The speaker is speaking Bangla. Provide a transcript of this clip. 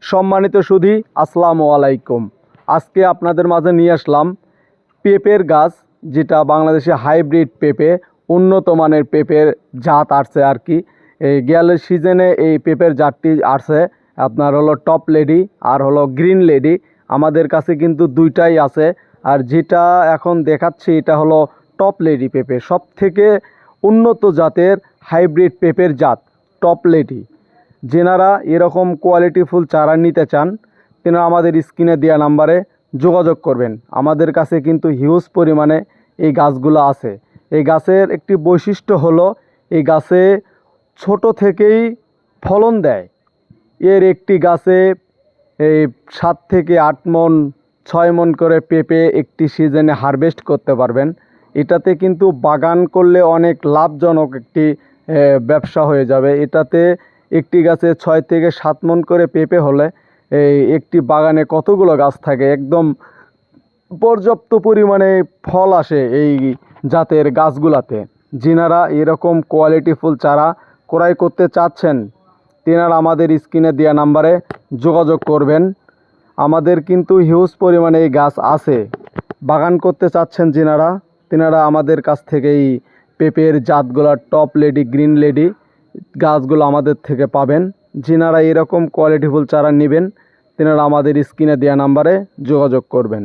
সম্মানিত সুধী, আসসালামু আলাইকুম। আজকে আপনাদের মাঝে নিয়ে আসলাম পেঁপের গাছ, যেটা বাংলাদেশে হাইব্রিড পেঁপে, উন্নত মানের পেঁপের জাত আসছে আর কি। এই গেলের সিজনে এই পেঁপের জাতটি আসছে আপনার হলো টপ লেডি আর হলো গ্রিন লেডি। আমাদের কাছে কিন্তু দুইটাই আছে, আর যেটা এখন দেখাচ্ছি এটা হলো টপ লেডি পেঁপে, সব থেকে উন্নত জাতের হাইব্রিড পেঁপের জাত টপ লেডি। যেনারা এরকম কোয়ালিটিফুল চারা নিতে চান তেনারা আমাদের স্ক্রিনে দেওয়া নাম্বারে যোগাযোগ করবেন। আমাদের কাছে কিন্তু হিউজ পরিমাণে এই গাছগুলো আছে। এই গাছের একটি বৈশিষ্ট্য হলো এই গাছে ছোট থেকেই ফলন দেয়। এর একটি গাছে এই 7 থেকে 8 মন 6 মন করে পেঁপে একটি সিজনে হারভেস্ট করতে পারবেন। এটাতে কিন্তু বাগান করলে অনেক লাভজনক একটি ব্যবসা হয়ে যাবে। এটাতে একটি গাছে 6 থেকে 7 মন করে পেঁপে হলে এই একটি বাগানে কতগুলো গাছ থাকে, একদম পর্যাপ্ত পরিমাণে ফল আসে এই জাতের গাছগুলাতে। যিনারা এরকম কোয়ালিটিফুল চারা ক্রয় করতে চাচ্ছেন তেনারা আমাদের স্ক্রিনে দেওয়া নাম্বারে যোগাযোগ করবেন। আমাদের কিন্তু হিউজ পরিমাণে এই গাছ আছে। বাগান করতে চাচ্ছেন যিনারা তেনারা আমাদের কাছ থেকে এই পেঁপের জাতগুলো টপ লেডি, গ্রিন লেডি গাছগুলো আমাদের থেকে পাবেন। যিনারা এরকম কোয়ালিটিফুল চারা নেবেন তেনারা আমাদের স্ক্রিনে দেওয়া নাম্বারে যোগাযোগ করবেন।